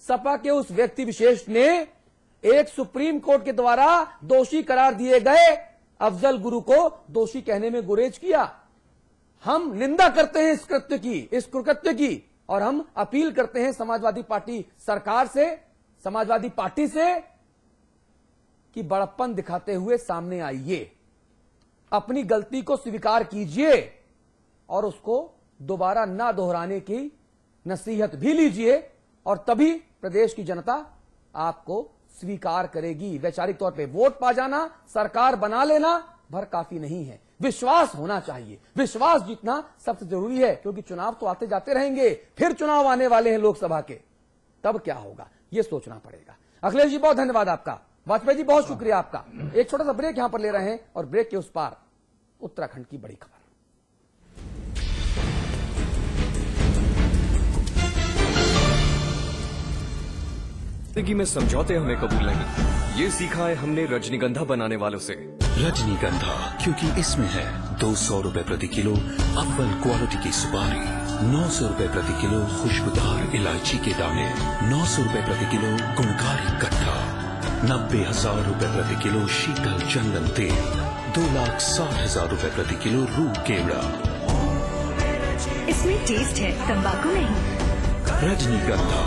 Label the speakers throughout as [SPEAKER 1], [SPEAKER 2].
[SPEAKER 1] सपा के उस व्यक्ति विशेष ने एक सुप्रीम कोर्ट के द्वारा दोषी करार दिए गए अफजल गुरु को दोषी कहने में गुरेज किया। हम निंदा करते हैं इस कृत्य की, इस कुकृत्य की, और हम अपील करते हैं समाजवादी पार्टी सरकार से, समाजवादी पार्टी से कि बड़प्पन दिखाते हुए सामने आइए, अपनी गलती को स्वीकार कीजिए और उसको दोबारा ना दोहराने की नसीहत भी लीजिए, और तभी प्रदेश की जनता आपको स्वीकार करेगी। वैचारिक तौर पे वोट पा जाना, सरकार बना लेना भर काफी नहीं है, विश्वास होना चाहिए। विश्वास जीतना सबसे जरूरी है, क्योंकि चुनाव तो आते जाते रहेंगे, फिर चुनाव आने वाले हैं लोकसभा के, तब क्या होगा यह सोचना पड़ेगा। अखिलेश जी बहुत धन्यवाद आपका, वाजपेयी जी बहुत शुक्रिया आपका। एक छोटा सा ब्रेक यहां पर ले रहे हैं और ब्रेक के उस पार उत्तराखंड की बड़ी खबर।
[SPEAKER 2] जिंदगी में समझौते हमें कबूल नहीं, ये सीखा है हमने रजनीगंधा बनाने वालों से।
[SPEAKER 3] रजनीगंधा, क्योंकि इसमें है 200 रुपए प्रति किलो अव्वल क्वालिटी की सुपारी, 900 रुपए प्रति किलो खुशबूदार इलायची के दाने, 900 रुपए प्रति किलो गुणकारी कट्टा, 90,000 रुपए प्रति किलो शीतल चंदन तेल, 2,60,000 रुपए प्रति किलो रूह केवड़ा।
[SPEAKER 4] इसमें टेस्ट है, तंबाकू नहीं।
[SPEAKER 3] रजनीगंधा।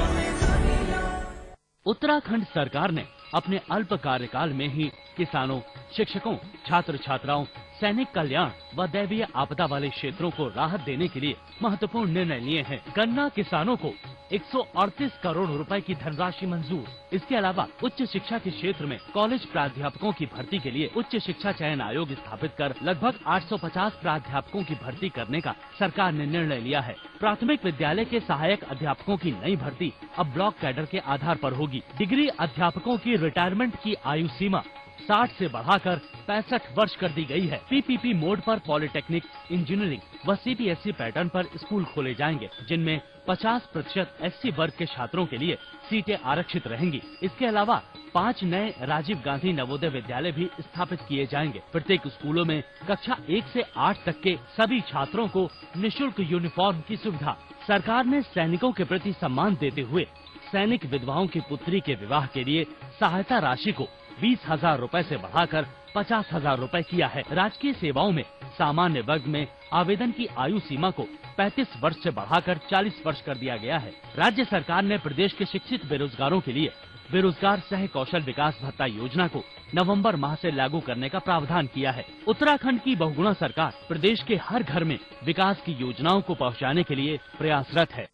[SPEAKER 5] उत्तराखंड सरकार ने अपने अल्प कार्यकाल में ही किसानों, शिक्षकों, छात्र छात्राओं, सैनिक कल्याण व दैवीय आपदा वाले क्षेत्रों को राहत देने के लिए महत्वपूर्ण निर्णय लिए हैं। गन्ना किसानों को 138 करोड़ रुपए की धनराशि मंजूर। इसके अलावा उच्च शिक्षा के क्षेत्र में कॉलेज प्राध्यापकों की भर्ती के लिए उच्च शिक्षा चयन आयोग स्थापित कर लगभग 850 प्राध्यापकों की भर्ती करने का सरकार ने निर्णय लिया है। प्राथमिक विद्यालय के सहायक अध्यापकों की नई भर्ती अब ब्लॉक कैडर के आधार पर होगी। डिग्री अध्यापकों की रिटायरमेंट की आयु सीमा 60 से बढ़ाकर 65 वर्ष कर दी गई है। पीपीपी मोड पर पॉलिटेक्निक, इंजीनियरिंग व सीबीएसई पैटर्न पर स्कूल खोले जाएंगे, जिनमें 50% एससी वर्ग के छात्रों के लिए सीटें आरक्षित रहेंगी। इसके अलावा 5 नए राजीव गांधी नवोदय विद्यालय भी स्थापित किए जाएंगे। प्रत्येक स्कूलों में कक्षा 1 से 8 तक के सभी छात्रों को निःशुल्क यूनिफॉर्म की सुविधा। सरकार ने सैनिकों के प्रति सम्मान देते हुए सैनिक विधवाओं की पुत्री के विवाह के लिए सहायता राशि को 20,000 रुपए से बढ़ाकर 50,000 रुपए किया है। राजकीय सेवाओं में सामान्य वर्ग में आवेदन की आयु सीमा को 35 वर्ष से बढ़ाकर 40 वर्ष कर दिया गया है। राज्य सरकार ने प्रदेश के शिक्षित बेरोजगारों के लिए बेरोजगार सह कौशल विकास भत्ता योजना को नवंबर माह से लागू करने का प्रावधान किया है। उत्तराखंड की बहुगुणा सरकार प्रदेश के हर घर में विकास की योजनाओं को पहुँचाने के लिए प्रयासरत है।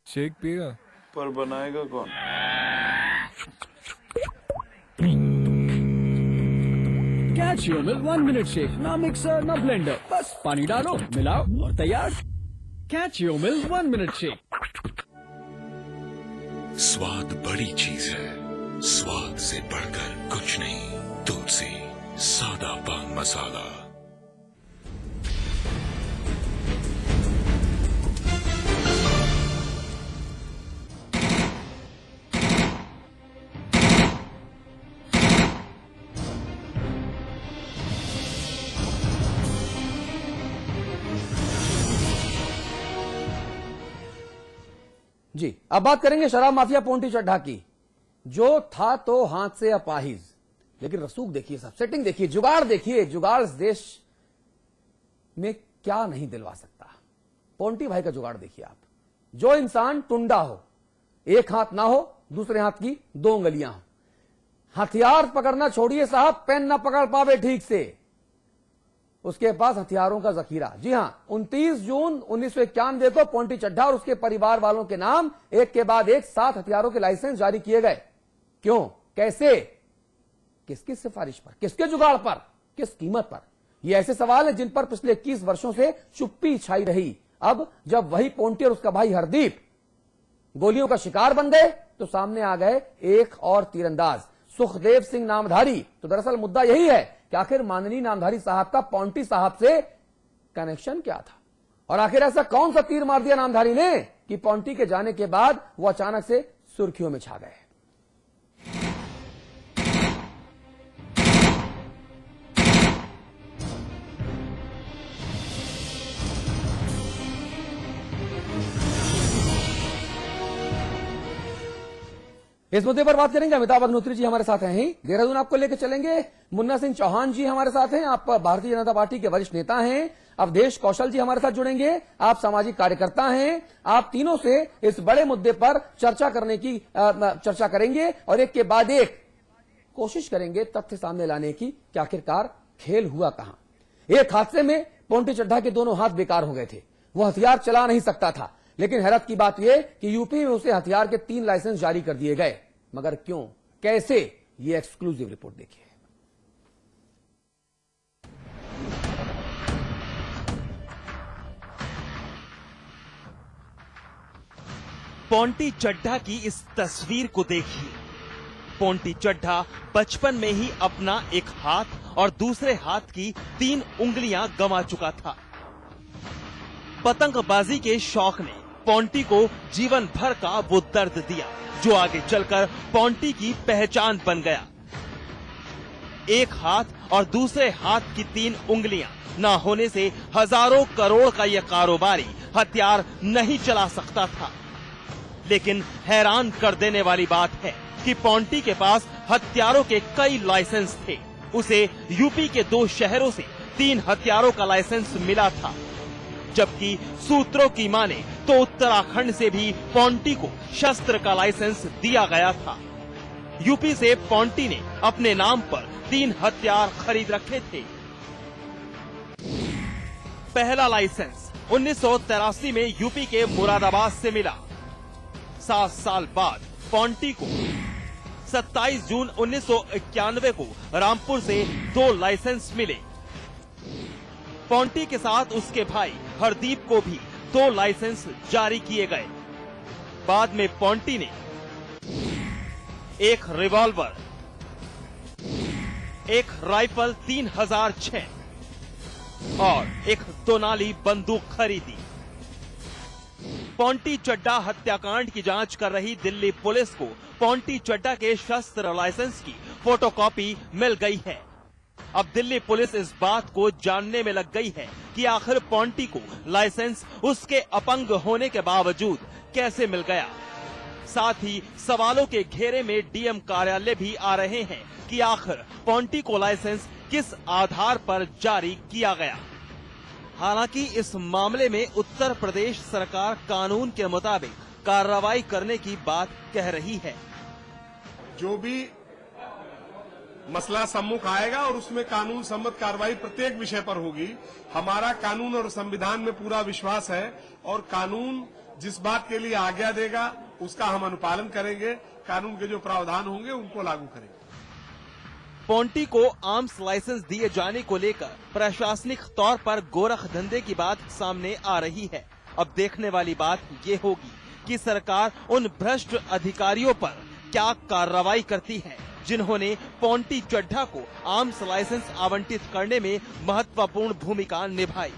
[SPEAKER 6] शेक पिएगा
[SPEAKER 7] पर बनाएगा कौन?
[SPEAKER 6] Catch your milk 1 minute shake, ना मिक्सर ना ब्लेंडर, बस पानी डालो, मिलाओ और तैयार। Catch your milk 1 minute shake.
[SPEAKER 3] स्वाद बड़ी चीज है, स्वाद से बढ़कर कुछ नहीं। तुलसी सादा पान मसाला।
[SPEAKER 1] जी, अब बात करेंगे शराब माफिया पोंटी चड्ढा की, जो था तो हाथ से अपाहिज, लेकिन रसूख देखिए, सब सेटिंग देखिए, जुगाड़ देखिए, जुगाड़ इस देश में क्या नहीं दिलवा सकता। पोंटी भाई का जुगाड़ देखिए आप। जो इंसान टुंडा हो, एक हाथ ना हो, दूसरे हाथ की 2 उंगलियां हो, हथियार पकड़ना छोड़िए साहब, पेन ना पकड़ पावे ठीक से, उसके पास हथियारों का जखीरा। जी हां, 29 जून 1991 को पोंटी चड्ढा और उसके परिवार वालों के नाम एक के बाद एक 7 हथियारों के लाइसेंस जारी किए गए। क्यों, कैसे, किसकी सिफारिश पर, किसके जुगाड़ पर, किस कीमत पर? ये ऐसे सवाल हैं जिन पर पिछले 21 वर्षों से चुप्पी छाई रही। अब जब वही पोंटी और उसका भाई हरदीप गोलियों का शिकार बन गए, तो सामने आ गए एक और तीरंदाज, सुखदेव सिंह नामधारी। तो दरअसल मुद्दा यही है कि आखिर माननीय नामधारी साहब का पोंटी साहब से कनेक्शन क्या था, और आखिर ऐसा कौन सा तीर मार दिया नामधारी ने कि पोंटी के जाने के बाद वो अचानक से सुर्खियों में छा गए। इस मुद्दे पर बात करेंगे। अमिताभ अग्निहोत्री जी हमारे साथ हैं ही, देहरादून आपको लेकर चलेंगे। मुन्ना सिंह चौहान जी हमारे साथ हैं, आप भारतीय जनता पार्टी के वरिष्ठ नेता हैं। अवधेश कौशल जी हमारे साथ जुड़ेंगे, आप सामाजिक कार्यकर्ता हैं। आप तीनों से इस बड़े मुद्दे पर चर्चा करेंगे और एक के बाद एक कोशिश करेंगे तथ्य सामने लाने की कि आखिरकार खेल हुआ कहां। एक हादसे में पोंटी चड्ढा के दोनों हाथ बेकार हो गए थे, वो हथियार चला नहीं सकता था, लेकिन हैरत की बात यह कि यूपी में उसे हथियार के 3 लाइसेंस जारी कर दिए गए। मगर क्यों, कैसे, ये एक्सक्लूसिव रिपोर्ट देखिए।
[SPEAKER 7] पोंटी चड्ढा की इस तस्वीर को देखिए। पोंटी चड्ढा बचपन में ही अपना एक हाथ और दूसरे हाथ की 3 उंगलियां गंवा चुका था। पतंगबाजी के शौक ने पोंटी को जीवन भर का वो दर्द दिया जो आगे चलकर पोंटी की पहचान बन गया। एक हाथ और दूसरे हाथ की 3 उंगलियां ना होने से हजारों करोड़ का यह कारोबारी हथियार नहीं चला सकता था। लेकिन हैरान कर देने वाली बात है कि पोंटी के पास हथियारों के कई लाइसेंस थे। उसे यूपी के 2 शहरों से 3 हथियारों का लाइसेंस मिला था, जबकि सूत्रों की माने तो उत्तराखंड से भी पोंटी को शस्त्र का लाइसेंस दिया गया था। यूपी से पोंटी ने अपने नाम पर 3 हथियार खरीद रखे थे। पहला लाइसेंस 1983 में यूपी के मुरादाबाद से मिला। 7 साल बाद पोंटी को 27 जून 1991 को रामपुर से 2 लाइसेंस मिले। पोंटी के साथ उसके भाई हरदीप को भी 2 लाइसेंस जारी किए गए। बाद में पोंटी ने एक रिवॉल्वर, एक राइफल 3006 और एक दोनाली बंदूक खरीदी। पोंटी चड्ढा हत्याकांड की जांच कर रही दिल्ली पुलिस को पोंटी चड्ढा के शस्त्र लाइसेंस की फोटोकॉपी मिल गई है। अब दिल्ली पुलिस इस बात को जानने में लग गई है कि आखिर पोंटी को लाइसेंस उसके अपंग होने के बावजूद कैसे मिल गया। साथ ही सवालों के घेरे में डीएम कार्यालय भी आ रहे हैं कि आखिर पोंटी को लाइसेंस किस आधार पर जारी किया गया। हालांकि इस मामले में उत्तर प्रदेश सरकार कानून के मुताबिक कार्रवाई करने की बात कह रही है।
[SPEAKER 8] जो भी मसला सम्मुख आएगा और उसमें कानून सम्मत कार्रवाई प्रत्येक विषय पर होगी। हमारा कानून और संविधान में पूरा विश्वास है और कानून जिस बात के लिए आज्ञा देगा उसका हम अनुपालन करेंगे। कानून के जो प्रावधान होंगे उनको लागू करेंगे।
[SPEAKER 7] पोंटी को आर्म्स लाइसेंस दिए जाने को लेकर प्रशासनिक तौर पर गोरख धंधे की बात सामने आ रही है। अब देखने वाली बात ये होगी कि सरकार उन भ्रष्ट अधिकारियों पर क्या कार्रवाई करती है जिन्होंने पोंटी चड्ढा को आर्म्स लाइसेंस आवंटित करने में महत्वपूर्ण भूमिका निभाई।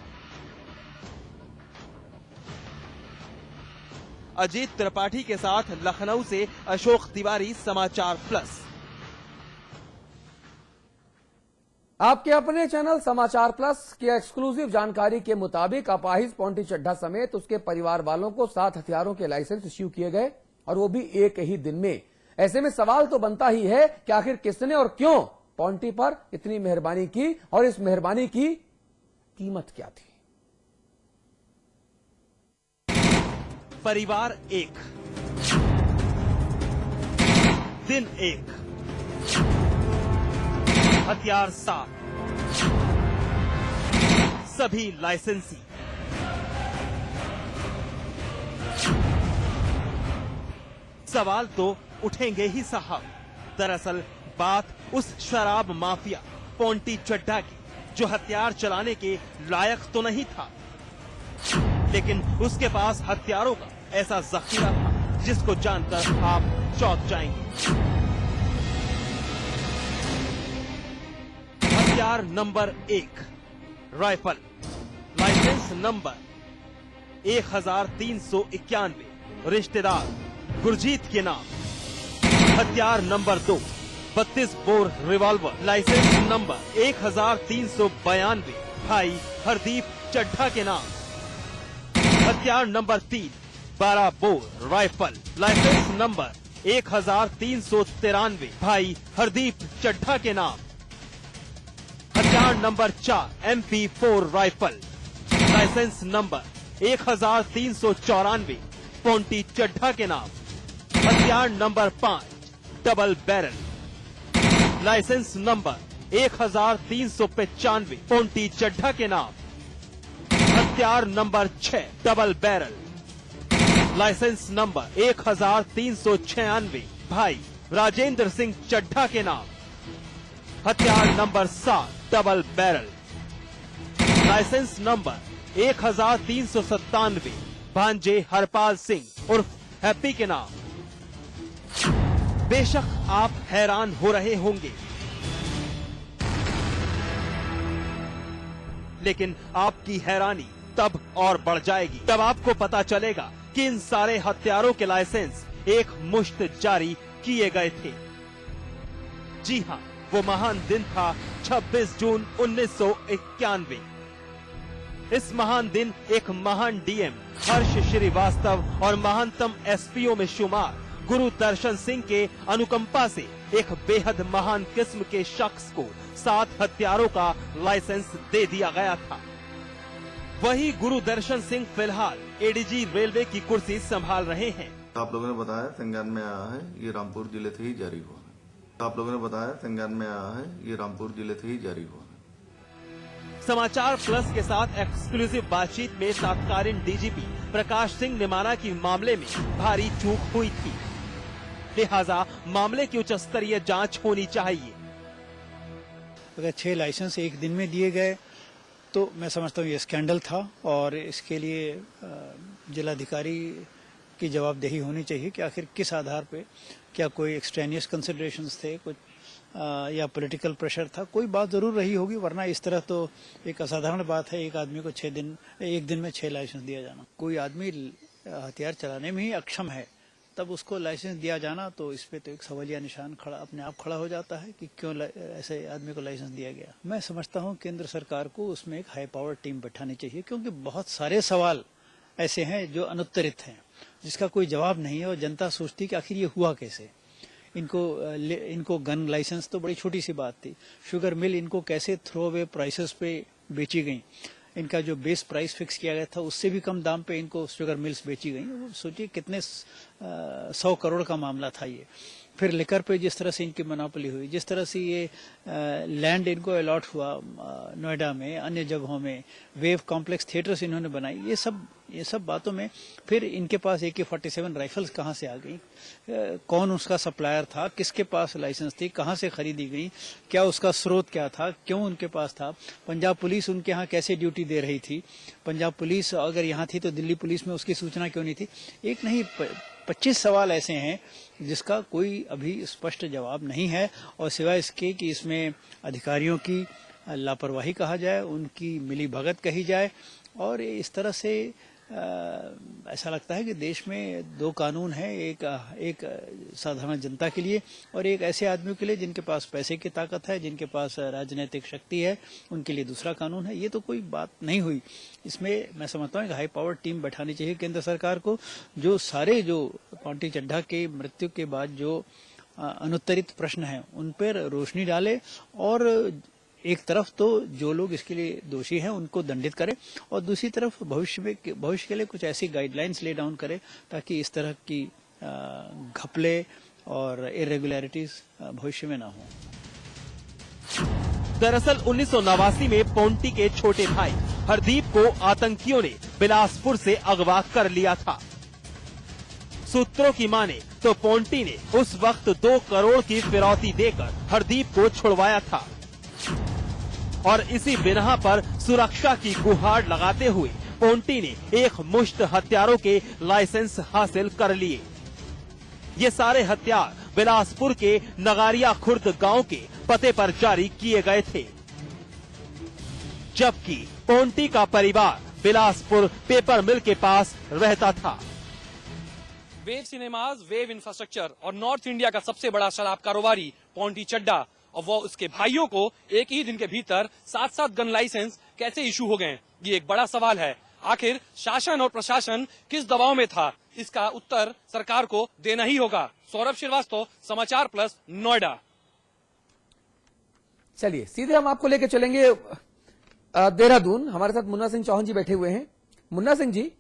[SPEAKER 7] अजीत त्रिपाठी के साथ लखनऊ से अशोक तिवारी, समाचार प्लस।
[SPEAKER 1] आपके अपने चैनल समाचार प्लस की एक्सक्लूसिव जानकारी के मुताबिक अपाहिज पोंटी चड्ढा समेत उसके परिवार वालों को 7 हथियारों के लाइसेंस इश्यू किए गए और वो भी एक ही दिन में। ऐसे में सवाल तो बनता ही है कि आखिर किसने और क्यों पोंटी पर इतनी मेहरबानी की और इस मेहरबानी की कीमत क्या थी।
[SPEAKER 7] परिवार 1, दिन 1, हथियार 7, सभी लाइसेंसी। सवाल तो उठेंगे ही साहब। दरअसल बात उस शराब माफिया पोंटी चड्ढा की जो हथियार चलाने के लायक तो नहीं था, लेकिन उसके पास हथियारों का ऐसा जखीरा था जिसको जानकर आप चौंक जाएंगे। हथियार नंबर 1, राइफल, लाइसेंस नंबर 1391, रिश्तेदार गुरजीत के नाम। हथियार number 2, 32 bore revolver, licence number 1392, भाई हरदीप चड्ढा के नाम। हथियार number 3, 12 bore rifle, licence number 1393 भाई हरदीप चड्ढा के नाम। हथियार number 4 MP4 rifle. Licence number 1394 Ponty Chadha के नाम। हथियार number 5 double barrel. Licence number 1395 Ponty Chadha के नाम। हथियार number 6 double barrel. Licence number 1396 भाई राजेंद्र सिंह चड्ढा के नाम। हथियार number 7 double barrel. Licence number 1397 भांजे हरपाल सिंह उर्फ हैप्पी के नाम। बेशक आप हैरान हो रहे होंगे, लेकिन आपकी हैरानी तब और बढ़ जाएगी तब आपको पता चलेगा कि इन सारे हथियारों के लाइसेंस एक मुश्त जारी किए गए थे। जी हां, वो महान दिन था 26 जून 1991। इस महान दिन एक महान डीएम हर्ष श्रीवास्तव और महानतम एसपीओ में शुमार गुरु दर्शन सिंह के अनुकंपा से एक बेहद महान किस्म के शख्स को 7 हथियारों का लाइसेंस दे दिया गया था। वही गुरु दर्शन सिंह फिलहाल एडीजी रेलवे की कुर्सी संभाल रहे हैं।
[SPEAKER 9] आप लोगों ने बताया संज्ञान में आया है, ये रामपुर जिले से ही जारी हुआ है। आप लोगों ने बताया संज्ञान में आया है, ये रामपुर जिले से ही जारी हुआ है।
[SPEAKER 7] समाचार प्लस के साथ एक्सक्लूसिव बातचीत में तत्कालीन डीजीपी प्रकाश सिंह ने माना कि मामले में भारी चूक हुई थी, लिहाजा मामले की उच्च स्तरीय जांच होनी चाहिए।
[SPEAKER 10] अगर 6 लाइसेंस एक दिन में दिए गए तो मैं समझता हूँ ये स्कैंडल था और इसके लिए जिलाधिकारी की जवाबदेही होनी चाहिए कि आखिर किस आधार पे, क्या कोई एक्सट्रेनियस कंसिडरेशंस थे कुछ या पॉलिटिकल प्रेशर था, कोई बात जरूर रही होगी, वरना इस तरह तो एक असाधारण बात है एक आदमी को एक दिन में 6 लाइसेंस दिया जाना। कोई आदमी हथियार चलाने में ही अक्षम है तब उसको लाइसेंस दिया जाना, तो इस पे तो एक सवालिया निशान अपने आप खड़ा हो जाता है कि क्यों ऐसे आदमी को लाइसेंस दिया गया। मैं समझता हूँ केंद्र सरकार को उसमें एक हाई पावर टीम बैठानी चाहिए, क्योंकि बहुत सारे सवाल ऐसे हैं जो अनुत्तरित हैं, जिसका कोई जवाब नहीं है और जनता सोचती कि आखिर ये हुआ कैसे। इनको गन लाइसेंस तो बड़ी छोटी सी बात थी, शुगर मिल इनको कैसे थ्रो अवे प्राइसेस पे बेची गई, इनका जो बेस प्राइस फिक्स किया गया था उससे भी कम दाम पे इनको शुगर मिल्स बेची गई। वो सोचिए कितने 100 करोड़ का मामला था ये। फिर लिकर पे जिस तरह से इनकी मोनोपोली हुई, जिस तरह से ये लैंड इनको अलॉट हुआ नोएडा में, अन्य जगहों में वेव कॉम्प्लेक्स थिएटर्स इन्होंने बनाई, ये सब बातों में फिर इनके पास AK-47 राइफल्स कहाँ से आ गई, कौन उसका सप्लायर था, किसके पास लाइसेंस थी, कहाँ से खरीदी गई, क्या उसका स्रोत क्या था, क्यों उनके पास था, पंजाब पुलिस उनके यहाँ कैसे ड्यूटी दे रही थी, पंजाब पुलिस अगर यहाँ थी तो दिल्ली पुलिस में उसकी सूचना क्यों नहीं थी। एक नहीं 25 सवाल ऐसे हैं जिसका कोई अभी स्पष्ट जवाब नहीं है, और सिवाय इसके कि इसमें अधिकारियों की लापरवाही कहा जाए, उनकी मिली भगत कही जाए, और इस तरह से ऐसा लगता है कि देश में 2 कानून हैं, एक साधारण जनता के लिए और एक ऐसे आदमियों के लिए जिनके पास पैसे की ताकत है, जिनके पास राजनीतिक शक्ति है, उनके लिए दूसरा कानून है। ये तो कोई बात नहीं हुई। इसमें मैं समझता हूँ एक हाई पावर टीम बैठानी चाहिए केंद्र सरकार को, जो सारे जो पोंटी चड्ढा के मृत्यु के बाद जो अनुत्तरित प्रश्न हैं उन पर रोशनी डाले, और एक तरफ तो जो लोग इसके लिए दोषी हैं उनको दंडित करे, और दूसरी तरफ भविष्य के लिए कुछ ऐसी गाइडलाइंस ले डाउन करे ताकि इस तरह की घपले और इरेगुलरिटीज भविष्य में ना हो।
[SPEAKER 7] दरअसल 1989 में पोंटी के छोटे भाई हरदीप को आतंकियों ने बिलासपुर से अगवा कर लिया था। सूत्रों की माने तो पोंटी ने उस वक्त 2 करोड़ की फिरौती देकर हरदीप को छुड़वाया था, और इसी बिना पर सुरक्षा की गुहार लगाते हुए पोंटी ने एक मुश्त हथियारों के लाइसेंस हासिल कर लिए। ये सारे हथियार बिलासपुर के नगारिया खुर्द गांव के पते पर जारी किए गए थे, जबकि पोंटी का परिवार बिलासपुर पेपर मिल के पास रहता था।
[SPEAKER 11] वेव सिनेमाज, वेव इंफ्रास्ट्रक्चर और नॉर्थ इंडिया का सबसे बड़ा शराब कारोबारी पोंटी चड्ढा और वो उसके भाइयों को एक ही दिन के भीतर 7 गन लाइसेंस कैसे इशू हो गए, ये एक बड़ा सवाल है। आखिर शासन और प्रशासन किस दबाव में था, इसका उत्तर सरकार को देना ही होगा। सौरभ श्रीवास्तव, समाचार प्लस, नोएडा।
[SPEAKER 1] चलिए सीधे हम आपको लेके चलेंगे देहरादून। हमारे साथ मुन्ना सिंह चौहान जी बैठे हुए हैं। मुन्ना सिंह जी,